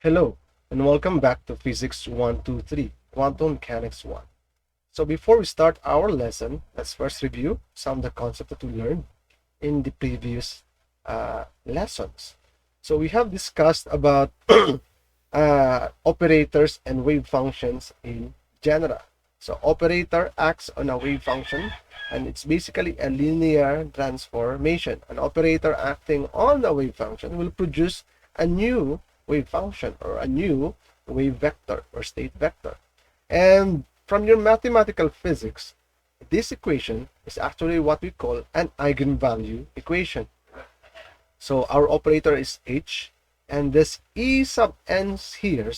Hello, and welcome back to Physics 123, Quantum Mechanics 1. So before we start our lesson, let's first review some of the concepts that we learned in the previous lessons. So we have discussed about operators and wave functions in general. So operator acts on a wave function, and it's basically a linear transformation. An operator acting on a wave function will produce a new wave function or a new wave vector or state vector. And from your mathematical physics, this equation is actually what we call an eigenvalue equation. So our operator is H, and this E sub n here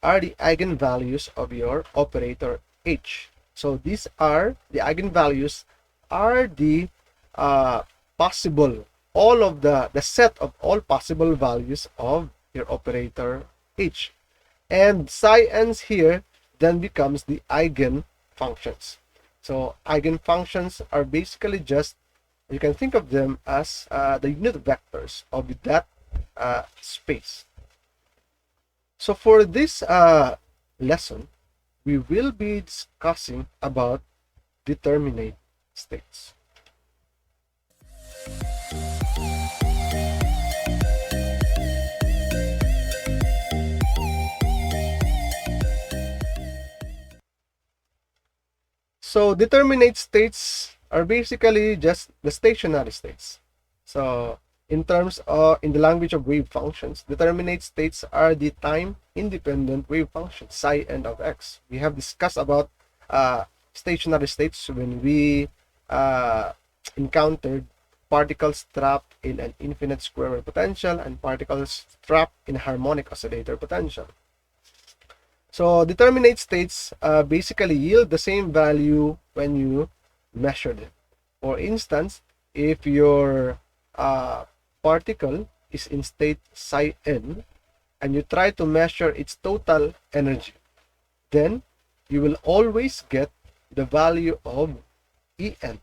are the eigenvalues of your operator H. So these are the eigenvalues are the possible, all of the set of all possible values of your operator H. And psi n's here then becomes the eigenfunctions. So eigenfunctions are basically just, you can think of them as the unit vectors of that space. So for this lesson, we will be discussing about determinate states. So determinate states are basically just the stationary states. So in terms of, in the language of wave functions, determinate states are the time independent wave functions, psi n of x. We have discussed about stationary states when we encountered particles trapped in an infinite square wave potential and particles trapped in a harmonic oscillator potential. So determinate states basically yield the same value when you measure them. For instance, if your particle is in state psi n and you try to measure its total energy, then you will always get the value of En,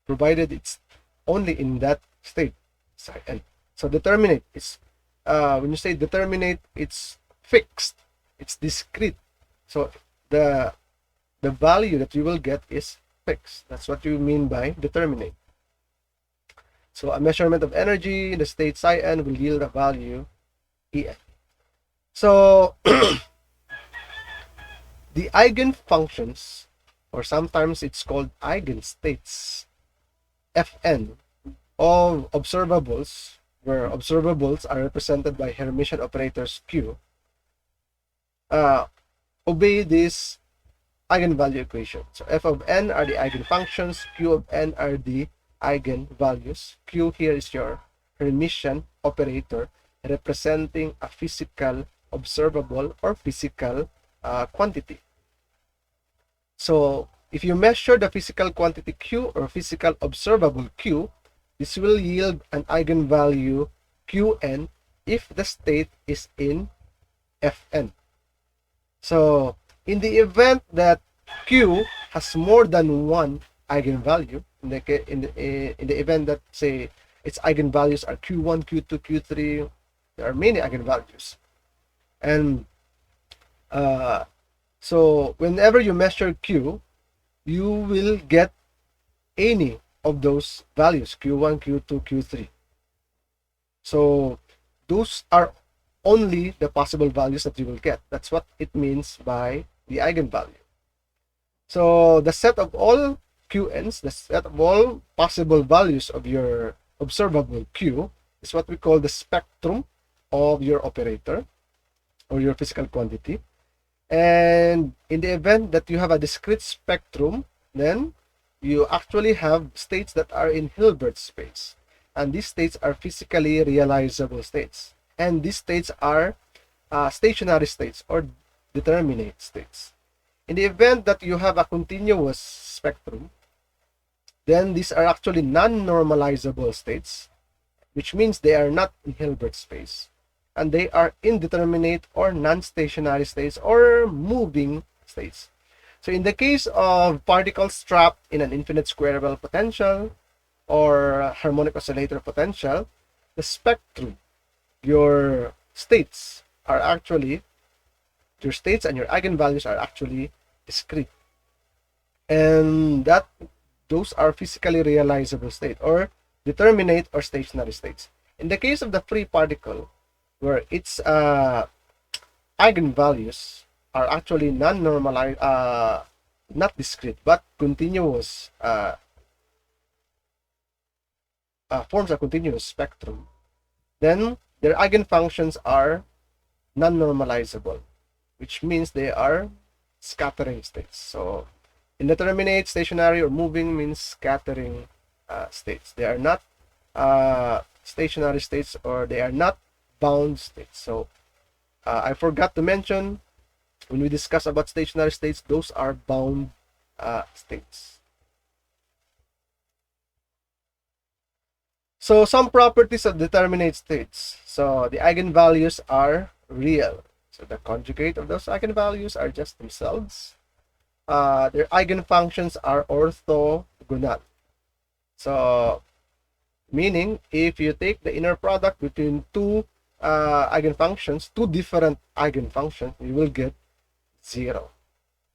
provided it's only in that state psi n. So determinate is when you say determinate, it's fixed, it's discrete. So the value that you will get is fixed. That's what you mean by determinate. So a measurement of energy in the state psi n will yield a value En. So the eigenfunctions, or sometimes it's called eigenstates, Fn, of observables, where observables are represented by Hermitian operators Q, obey this eigenvalue equation. So f of n are the eigenfunctions, q of n are the eigenvalues. Q here is your Hermitian operator representing a physical observable or physical quantity. So if you measure the physical quantity Q or physical observable Q, this will yield an eigenvalue Qn if the state is in Fn. So in the event that Q has more than one eigenvalue, in the event that, say, its eigenvalues are Q1, Q2, Q3, there are many eigenvalues. And so whenever you measure Q, you will get any of those values, Q1, Q2, Q3. So those are only the possible values that you will get. That's what it means by the eigenvalue. So the set of all Qn's, the set of all possible values of your observable Q, is what we call the spectrum of your operator or your physical quantity. And in the event that you have a discrete spectrum, then you actually have states that are in Hilbert space. And these states are physically realizable states. And these states are stationary states or determinate states. In the event that you have a continuous spectrum, then these are actually non-normalizable states, which means they are not in Hilbert space. And they are indeterminate or non-stationary states or moving states. So in the case of particles trapped in an infinite square wave potential or harmonic oscillator potential, the spectrum, your states are actually, your states and your eigenvalues are actually discrete, and that those are physically realizable state or determinate or stationary states. In the case of the free particle, where its eigenvalues are actually non-normalized, not discrete, but continuous, forms a continuous spectrum, then their eigenfunctions are non-normalizable, which means they are scattering states. So indeterminate, stationary, or moving means scattering states. They are not stationary states, or they are not bound states. So I forgot to mention, when we discuss about stationary states, those are bound states. So some properties of determinate states. So the eigenvalues are real. So the conjugate of those eigenvalues are just themselves. Their eigenfunctions are orthogonal. So meaning, if you take the inner product between two eigenfunctions, two different eigenfunctions, you will get 0.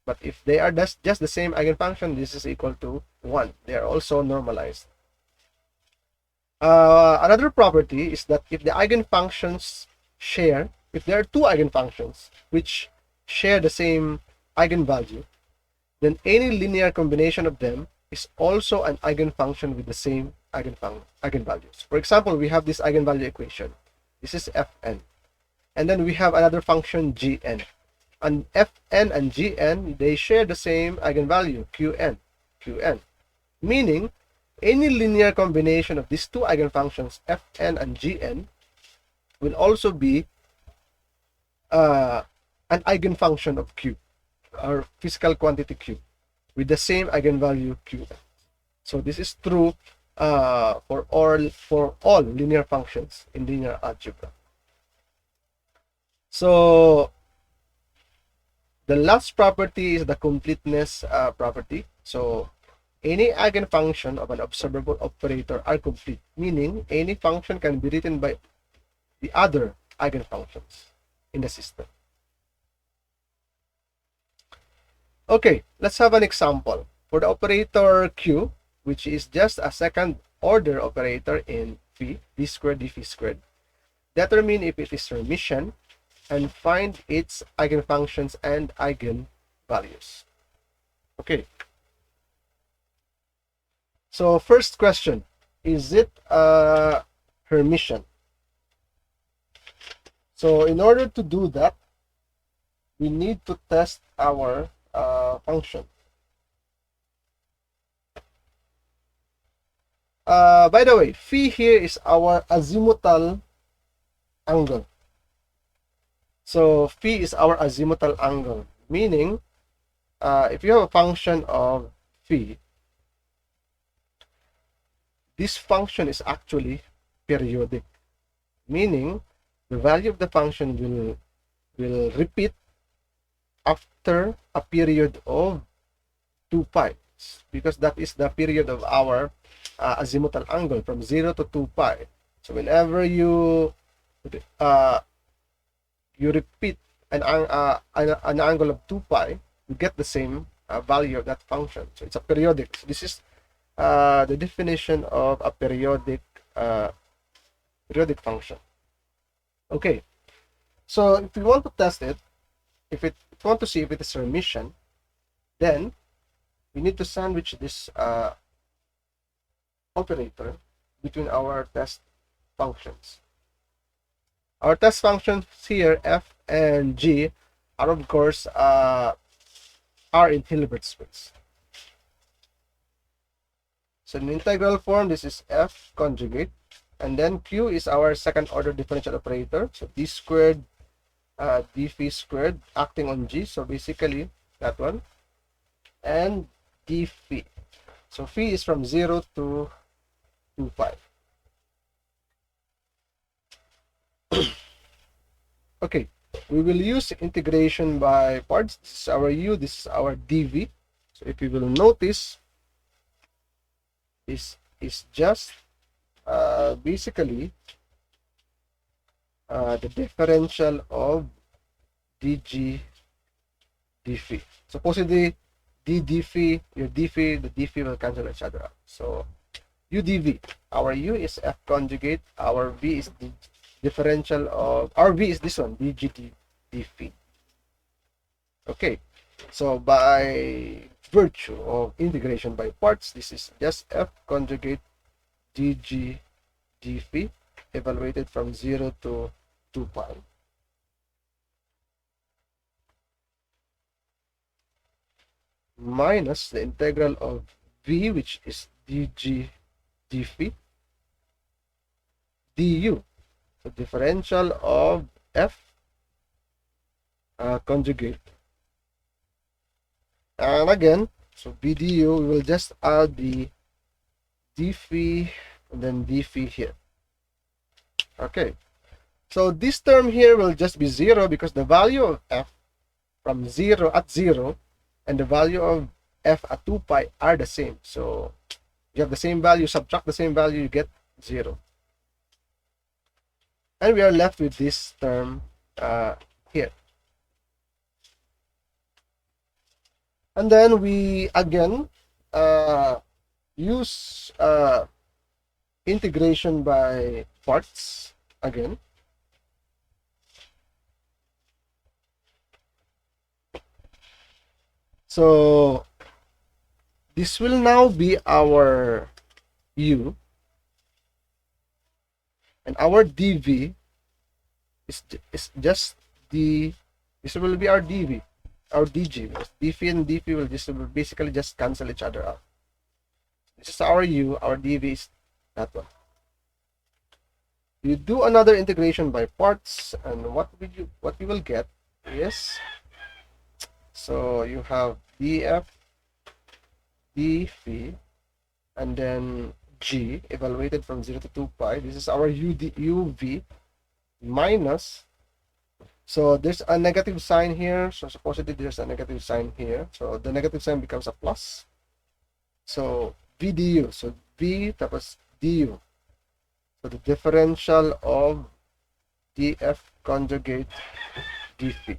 But if they are just the same eigenfunction, this is equal to 1. They are also normalized. Another property is that if the eigenfunctions share, if there are two eigenfunctions which share the same eigenvalue, then any linear combination of them is also an eigenfunction with the same eigenvalues. For example, we have this eigenvalue equation. This is Fn. And then we have another function Gn. And Fn and Gn, they share the same eigenvalue, Qn. Meaning, any linear combination of these two eigenfunctions, Fn and Gn, will also be an eigenfunction of Q, or physical quantity Q, with the same eigenvalue Qn. So this is true for all linear functions in linear algebra. So the last property is the completeness property. So any eigenfunction of an observable operator are complete, meaning any function can be written by the other eigenfunctions in the system. Okay, let's have an example. For the operator Q, which is just a second order operator in phi, d squared dphi squared, determine if it is Hermitian and find its eigenfunctions and eigenvalues. Okay. So first question, is it Hermitian? So in order to do that, we need to test our function. By the way, phi here is our azimuthal angle. So phi is our azimuthal angle, meaning if you have a function of phi, this function is actually periodic, meaning the value of the function will repeat after a period of 2 pi, because that is the period of our azimuthal angle from 0 to 2 pi. So whenever you repeat an angle of 2 pi, you get the same value of that function. So it's a periodic. So this is the definition of a periodic function. Okay, so if you want to test it, if you want to see if it is Hermitian, then we need to sandwich this operator between our test functions. Our test functions here, f and g, are of course are in Hilbert space. So in integral form, this is f conjugate, and then q is our second order differential operator. So d squared d phi squared acting on g, so basically that one, and d phi. So phi is from 0 to 2 pi. Okay, we will use integration by parts. This is our u, this is our dv. So if you will notice, this is just basically the differential of dg dphi. Supposedly d dphi, your dphi, the dphi will cancel each other out. So u dv, our u is f conjugate, our v is the differential of, our v is this one, dg dphi. Okay, so by virtue of integration by parts, this is just f conjugate dg dphi evaluated from 0 to 2 pi. Minus the integral of v, which is dg dphi du, the differential of f conjugate. And again, so bdu, we will just add the dphi and then dphi here. Okay, so this term here will just be 0 because the value of f from 0 at 0 and the value of f at 2 pi are the same. So you have the same value, subtract the same value, you get 0. And we are left with this term here. And then we again use integration by parts again. So this will now be our u, and our dv is just the, this will be our dv, our dg, because dv and dv will just basically just cancel each other out. This is our u, our dv is that one. You do another integration by parts, and what you will get is, so you have df dphi and then g evaluated from 0 to 2 pi. This is our uv minus, so there's a negative sign here, so supposedly there's a negative sign here, so the negative sign becomes a plus, so v du, so v tapos du, so the differential of df conjugate dphi.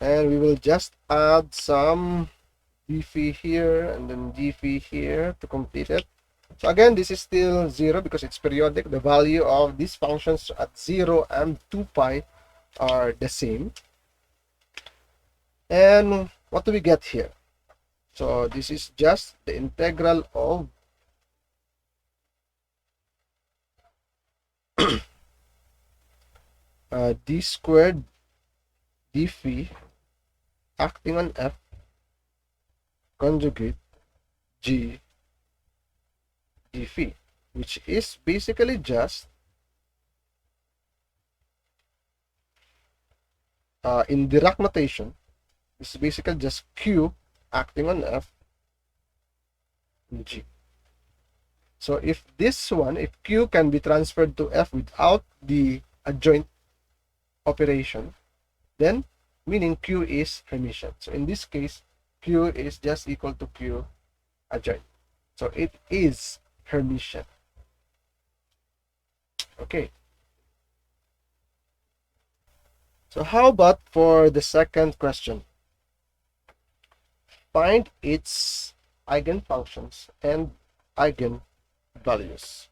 And we will just add some dphi here and then dphi here to complete it. So again, this is still 0 because it's periodic. The value of these functions at 0 and 2 pi are the same. And what do we get here? So this is just the integral of d squared dphi acting on f conjugate g dphi, which is basically just in Dirac notation, this is basically just q acting on f and g. So if this one, if q can be transferred to f without the adjoint operation, then meaning q is Hermitian. So in this case, q is just equal to q adjoint. So it is Hermitian. Okay. So how about for the second question? Find its eigenfunctions and eigenvalues.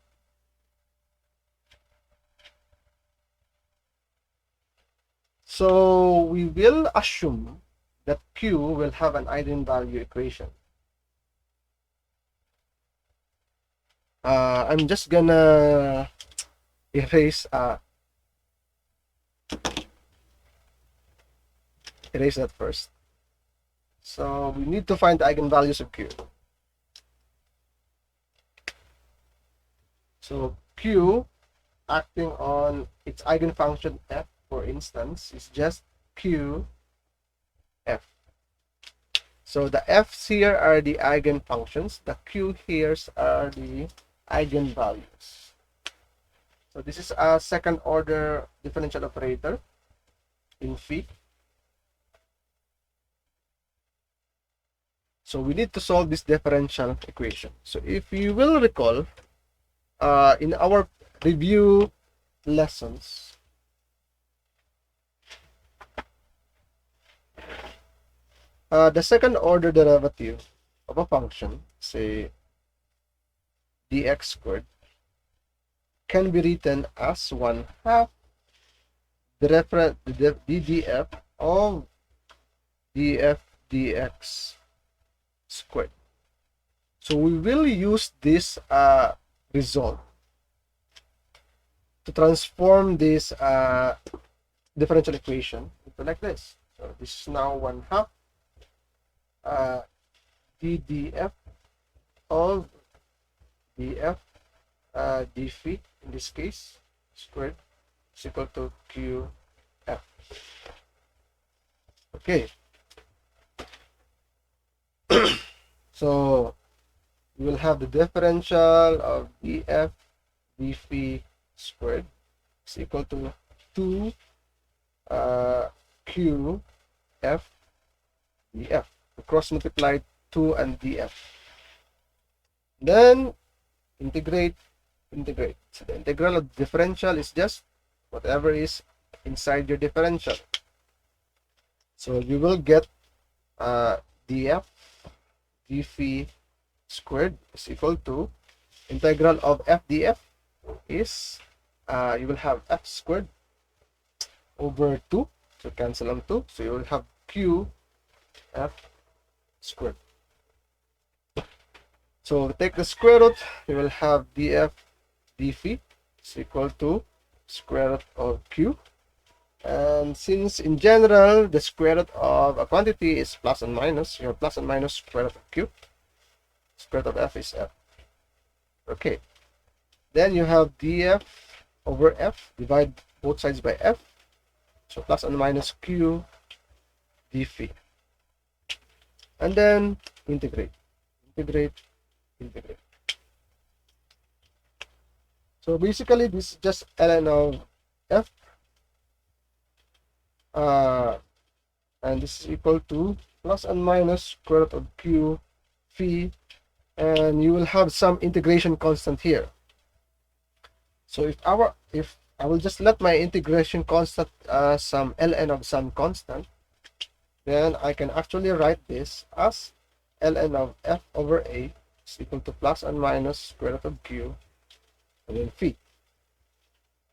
So we will assume that q will have an eigenvalue equation. I'm just gonna erase that first. So we need to find the eigenvalues of q. So q acting on its eigenfunction f, for instance, is just q f. So the f's here are the eigenfunctions, the q here's are the eigenvalues. So this is a second order differential operator in phi. So we need to solve this differential equation. So if you will recall, in our review lessons, the second order derivative of a function, say dx squared, can be written as 1/2 the ddf of df dx squared. So we will use this result to transform this differential equation into like this. So this is now 1/2 ddf of df dphi, in this case squared, is equal to qf. Okay. So we will have the differential of df dphi squared is equal to 2 qf df. We cross multiply 2 and df. Then integrate. So the integral of differential is just whatever is inside your differential. So you will get df dphi squared is equal to integral of f df is you will have f squared over 2, so cancel on 2, so you will have q f squared. So take the square root, you will have df dphi is equal to square root of q. And since in general the square root of a quantity is plus and minus, you have plus and minus square root of q. Square root of f is f. Okay. Then you have df over f, divide both sides by f. So plus and minus q dphi. And then integrate. So basically this is just ln of f. And this is equal to plus and minus square root of q phi, and you will have some integration constant here. So if I will just let my integration constant some ln of some constant, then I can actually write this as ln of f over a is equal to plus and minus square root of q and then phi.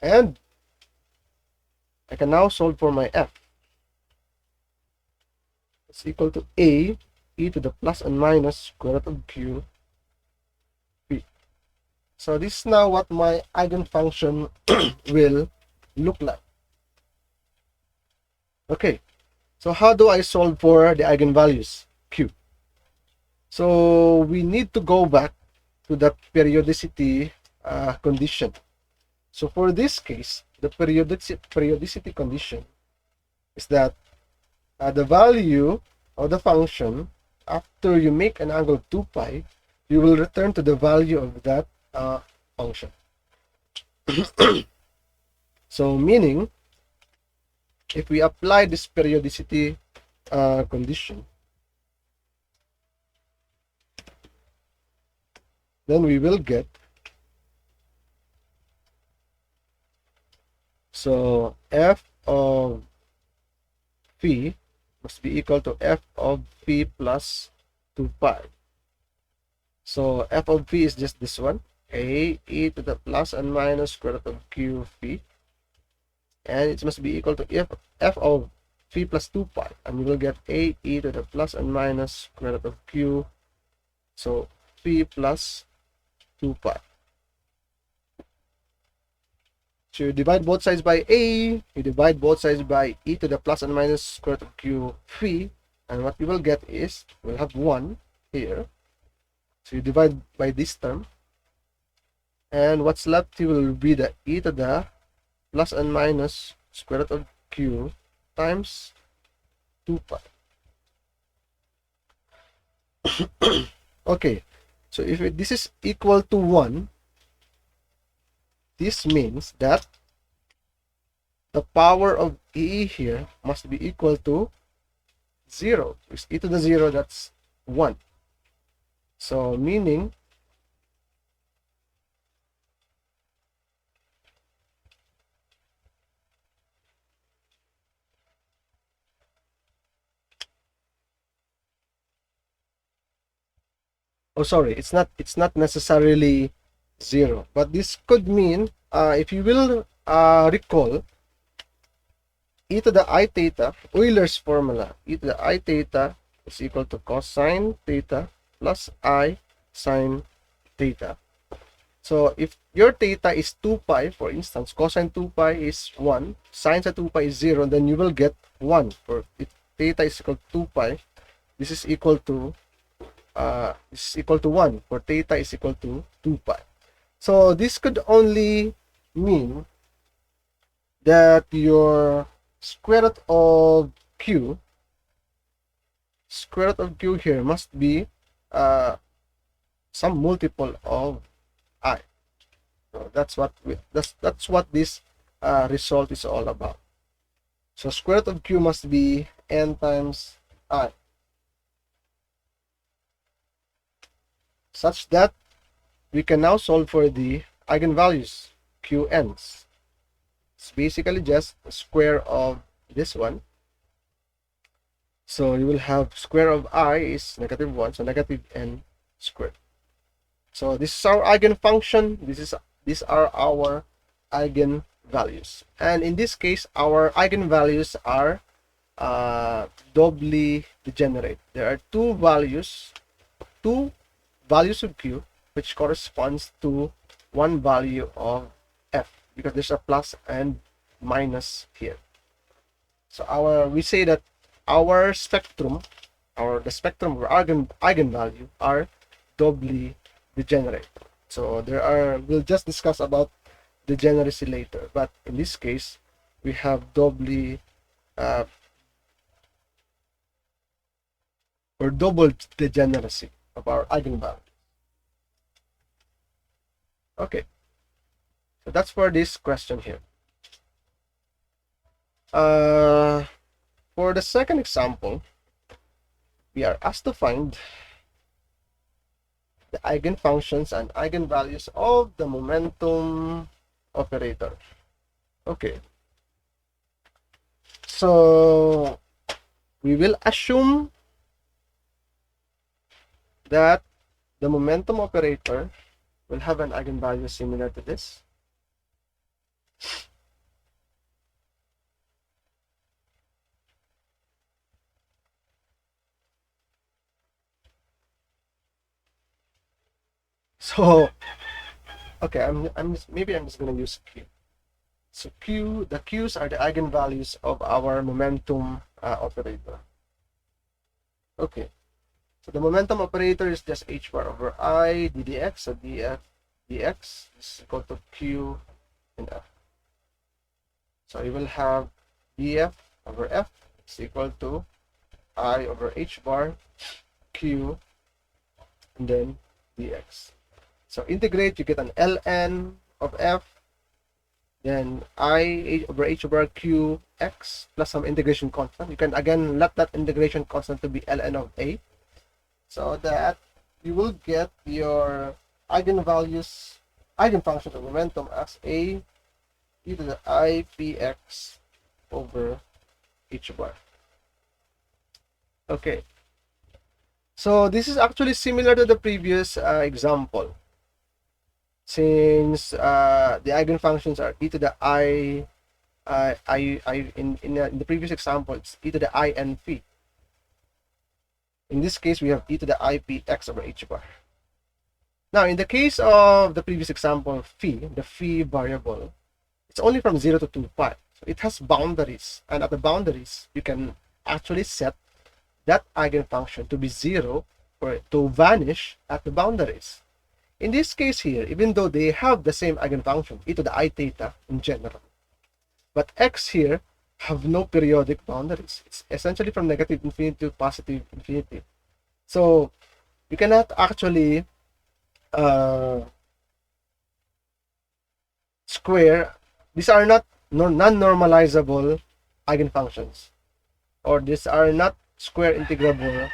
And I can now solve for my f. It's equal to a e to the plus and minus square root of q phi. So this is now what my eigenfunction will look like. Okay, so how do I solve for the eigenvalues q? So we need to go back to the periodicity condition. So for this case, the periodicity condition is that the value of the function after you make an angle 2 pi, you will return to the value of that function. So meaning, if we apply this periodicity condition, then we will get, so f of phi must be equal to f of phi plus 2 pi. So f of phi is just this one, a e to the plus and minus square root of q phi, and it must be equal to f of phi plus 2 pi, and we will get a e to the plus and minus square root of q, so phi plus 2 pi. So you divide both sides by a, you divide both sides by e to the plus and minus square root of q phi, and what you will get is, we'll have 1 here. So you divide by this term, and what's left will be the e to the plus and minus square root of q times 2 pi. Okay, so if this is equal to 1, this means that the power of e here must be equal to 0. Because e to the 0, that's 1. So meaning oh sorry, it's not necessarily 0, but this could mean, if you will recall, e to the I theta, Euler's formula, e to the I theta is equal to cosine theta plus I sine theta. So if your theta is 2 pi, for instance, cosine 2 pi is 1, sine sa 2 pi is 0, then you will get 1. For if theta is equal to 2 pi, this is equal to 1, for theta is equal to 2 pi. So this could only mean that your square root of q here must be some multiple of I. So that's what this result is all about. So square root of q must be n times I, such that we can now solve for the eigenvalues qn's. It's basically just the square of this one. So you will have square of I is -1, so negative n squared. So this is our eigenfunction. These are our eigenvalues. And in this case, our eigenvalues are doubly degenerate. There are two values of q, which corresponds to one value of f, because there's a plus and minus here. So we say that our spectrum, the spectrum of our eigenvalue are doubly degenerate. So we'll just discuss about degeneracy later, but in this case we have doubly or double degeneracy of our eigenvalue. Okay, so that's for this question here. For the second example, we are asked to find the eigenfunctions and eigenvalues of the momentum operator. Okay, so we will assume that the momentum operator will have an eigenvalue similar to this. So, okay, maybe I'm just gonna use Q. So the Q's are the eigenvalues of our momentum operator. Okay, so the momentum operator is just h bar over I ddx. So dx is equal to Q and F. So you will have df over f is equal to I over h bar Q and then dx. So integrate, you get an ln of f, then I over h over q x plus some integration constant. You can again let that integration constant to be ln of a, so that you will get your eigenvalues, eigenfunction of momentum as a e to the I px over h bar. Okay, so this is actually similar to the previous example, since the eigenfunctions are e to the in the previous example it's e to the I n phi. In this case we have e to the I p x over h bar. Now in the case of the previous example, the phi variable, it's only from 0 to 2 pi, so it has boundaries, and at the boundaries you can actually set that eigenfunction to be 0 or to vanish at the boundaries. In this case here, even though they have the same eigenfunction, e to the I theta in general, but x here have no periodic boundaries. It's essentially from negative infinity to positive infinity. So you cannot actually square. These are not non-normalizable eigenfunctions, or these are not square integrable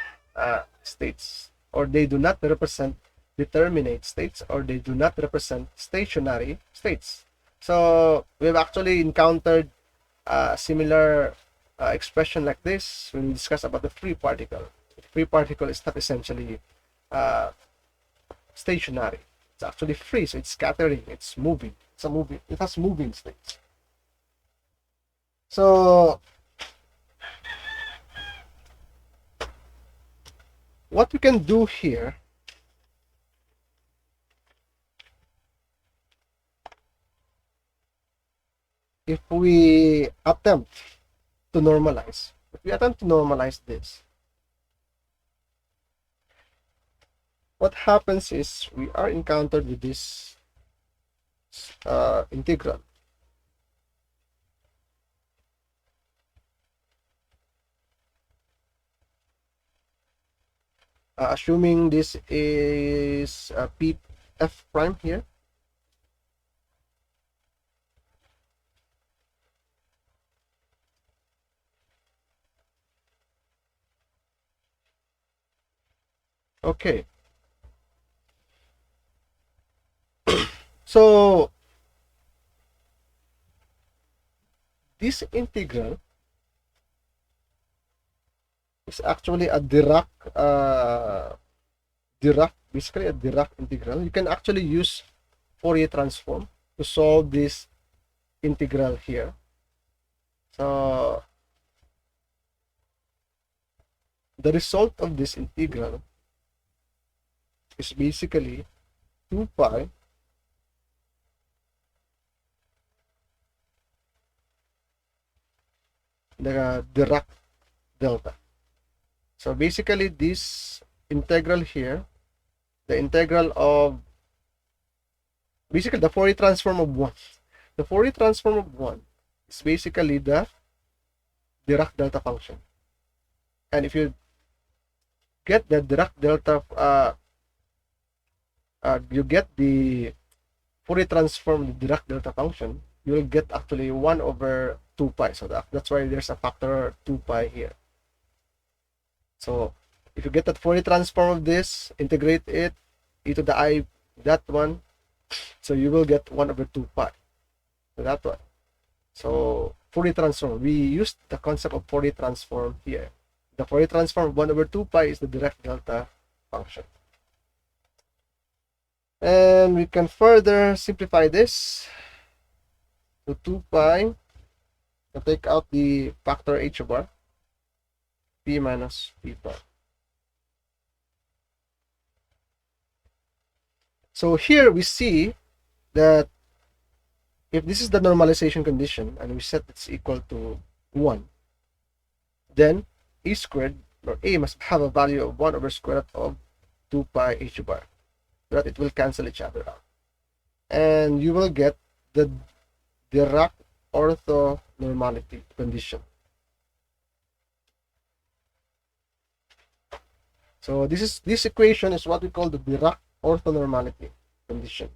states, or they do not represent determinate states, or they do not represent stationary states. So we've actually encountered a similar expression like this when we discuss about the free particle. The free particle is not essentially stationary. It's actually free, so it's scattering, it's moving. It has moving states. So what we can do here, if we attempt to normalize, this, what happens is we are encountered with this integral. Assuming this is p f prime here. Okay. So this integral is actually a basically a Dirac integral. You can actually use Fourier transform to solve this integral here. So the result of this integral is basically 2 pi the Dirac delta. So basically this integral here, the integral of basically the Fourier transform of 1. The Fourier transform of 1 is basically the Dirac delta function. And if you get the Dirac delta, you get the Fourier transform the Dirac delta function, you will get actually 1 over 2 pi. So that's why there's a factor 2 pi here. So if you get that Fourier transform of this, integrate it, e to the I, that one, so you will get 1 over 2 pi. So that one. So Fourier transform, we used the concept of Fourier transform here. The Fourier transform of 1 over 2 pi is the Dirac delta function. And we can further simplify this to 2 pi. So take out the factor h bar, p minus p bar. So here we see that if this is the normalization condition and we set it's equal to 1, then a squared or a must have a value of 1 over square root of 2 pi h bar, so that it will cancel each other out. And you will get the Dirac orthonormality condition. So this equation is what we call the Dirac orthonormality condition.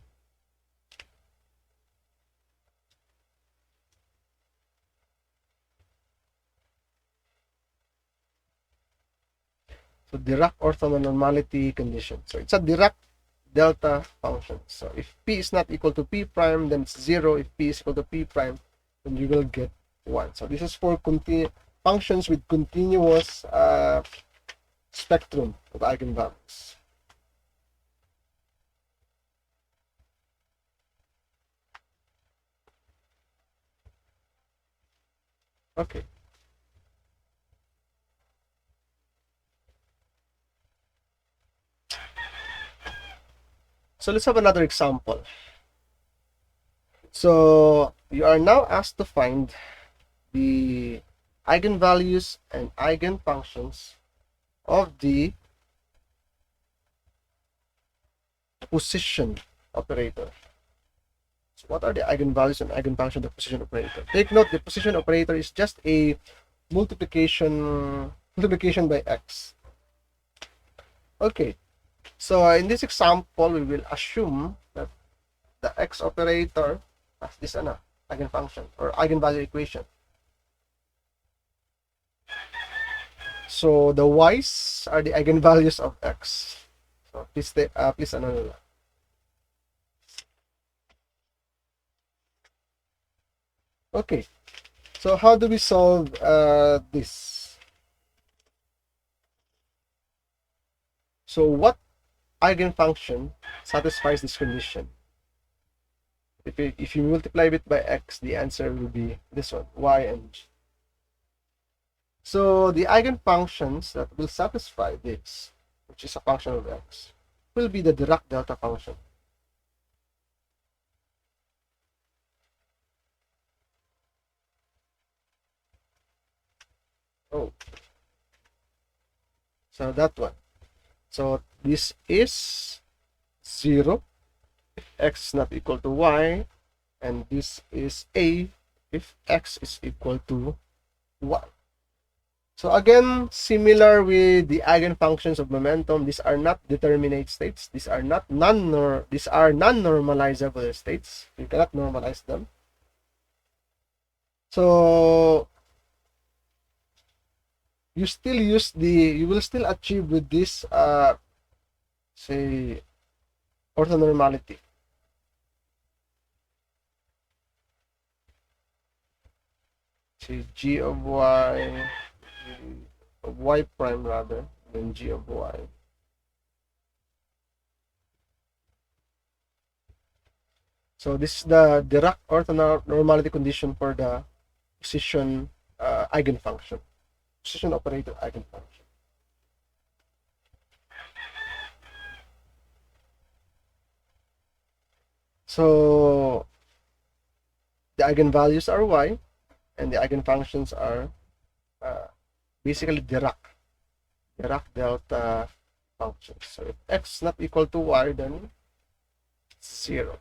So Dirac orthonormality condition. So it's a Dirac delta function. So if p is not equal to p prime, then it's 0. If p is equal to p prime, then you will get 1. So this is for functions with continuous spectrum of eigenvalues. Okay. So let's have another example. So you are now asked to find the eigenvalues and eigenfunctions of the position operator. So what are the eigenvalues and eigenfunctions of the position operator? Take note, the position operator is just a multiplication by x. Okay, so in this example, we will assume that the x operator has this eigenfunction or eigenvalue equation. So the y's are the eigenvalues of x. So please okay, so how do we solve this? So what eigenfunction satisfies this condition. If you multiply it by x, the answer will be this one, y and g. So the eigenfunctions that will satisfy this, which is a function of x, will be the Dirac delta function. Oh, so that one. So this is 0 if x is not equal to y, and this is a if x is equal to y. So again, similar with the eigenfunctions of momentum, these are not determinate states. These are non-normalizable states. You cannot normalize them. So you will still achieve with this say orthonormality. Say g of y prime rather than g of y. So this is the Dirac orthonormality condition for the position eigenfunction, position operator eigenfunction. So the eigenvalues are y, and the eigenfunctions are basically Dirac delta functions. So if x is not equal to y, then it's 0.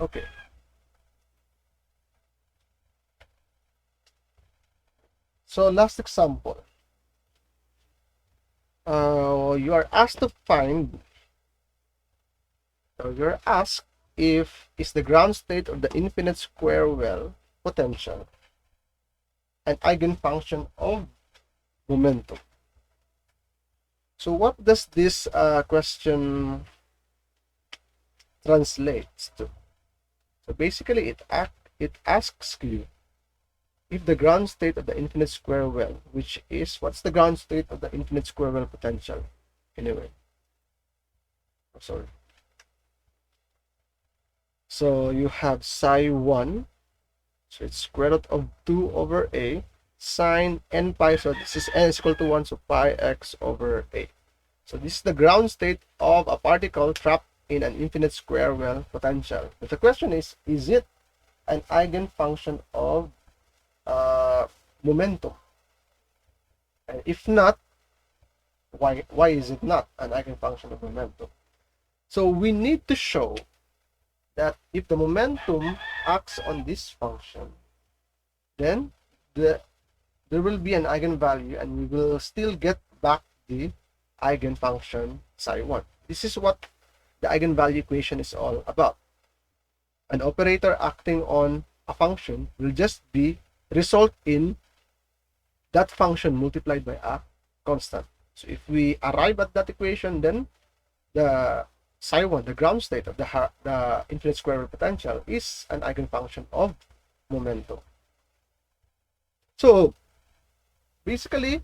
Okay. So last example. You are asked to find. So you're asked if is the ground state of the infinite square well potential an eigenfunction of momentum. So what does this question translate to? So basically, it asks you if the ground state of the infinite square well, which is what's the ground state of the infinite square well potential, anyway. Oh, sorry. So you have psi 1. So it's square root of 2 over a sine n pi. So this is n is equal to 1, so pi x over a. So this is the ground state of a particle trapped in an infinite square well potential. But the question is it an eigenfunction of momentum? And if not, why is it not an eigenfunction of momentum? So we need to show that if the momentum acts on this function, then there will be an eigenvalue, and we will still get back the eigenfunction psi 1. This is what the eigenvalue equation is all about. An operator acting on a function will just result in that function multiplied by a constant. So if we arrive at that equation, then the psi 1, the ground state of the infinite square well potential, is an eigenfunction of momentum. So basically,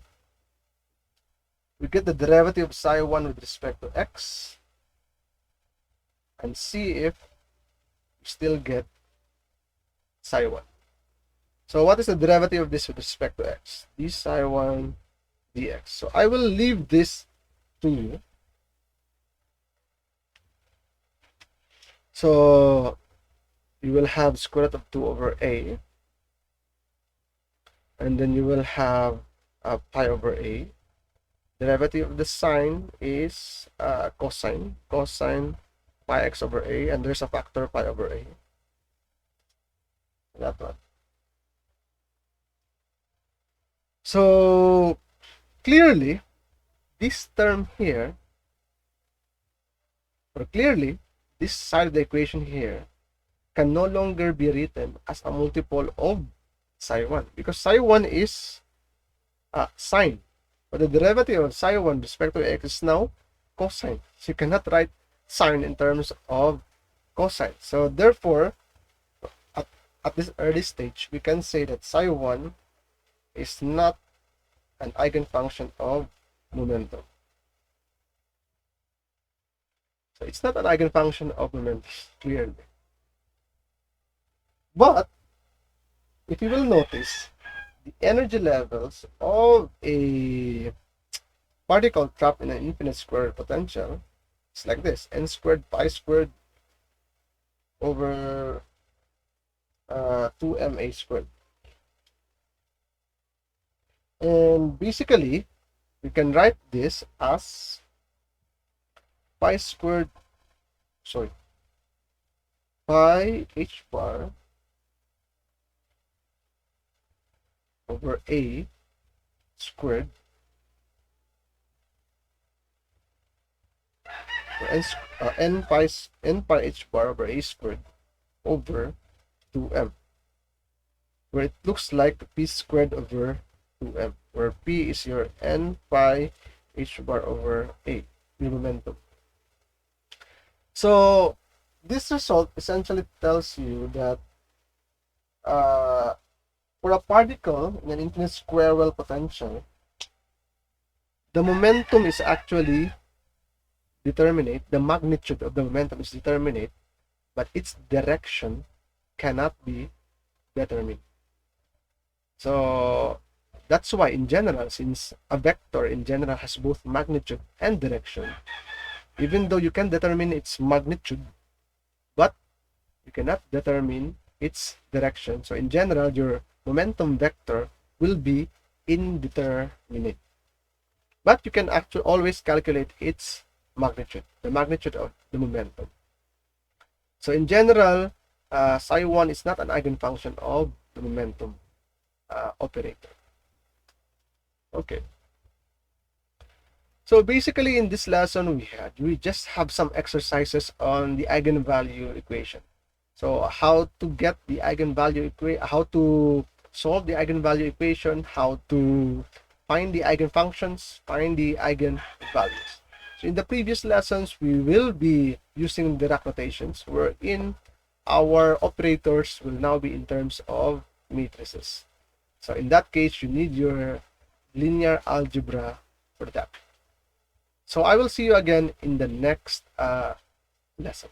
we get the derivative of psi 1 with respect to x and see if we still get psi 1. So what is the derivative of this with respect to x? d psi 1 dx. So I will leave this to you. So you will have square root of 2 over a, and then you will have pi over a. Derivative of the sine is cosine pi x over a, and there's a factor pi over a. That one. So clearly, this term here, or clearly, this side of the equation here can no longer be written as a multiple of psi 1, because psi 1 is sine, but the derivative of psi 1 with respect to x is now cosine. So you cannot write sine in terms of cosine. So therefore, at this early stage, we can say that psi 1 is not an eigenfunction of momentum. So it's not an eigenfunction of momentum, clearly. But if you will notice, the energy levels of a particle trapped in an infinite square potential is like this: n squared pi squared over 2ma squared. And basically, we can write this as pi squared, pi h bar over a squared, or n pi h bar over a squared over 2m, where it looks like p squared over 2m, where p is your n pi h bar over a, the momentum. So this result essentially tells you that for a particle in an infinite square well potential, the momentum is actually determinate. The magnitude of the momentum is determinate, but its direction cannot be determined. So that's why in general, since a vector in general has both magnitude and direction, even though you can determine its magnitude, but you cannot determine its direction. So in general, your momentum vector will be indeterminate. But you can actually always calculate its magnitude, the magnitude of the momentum. So in general, psi1 is not an eigenfunction of the momentum operator. Okay. So basically in this lesson we just have some exercises on the eigenvalue equation. So how to get the eigenvalue equation, how to solve the eigenvalue equation, how to find the eigenfunctions, find the eigenvalues. So in the previous lessons, we will be using Dirac notations, wherein our operators will now be in terms of matrices. So in that case, you need your linear algebra for that. So I will see you again in the next lesson.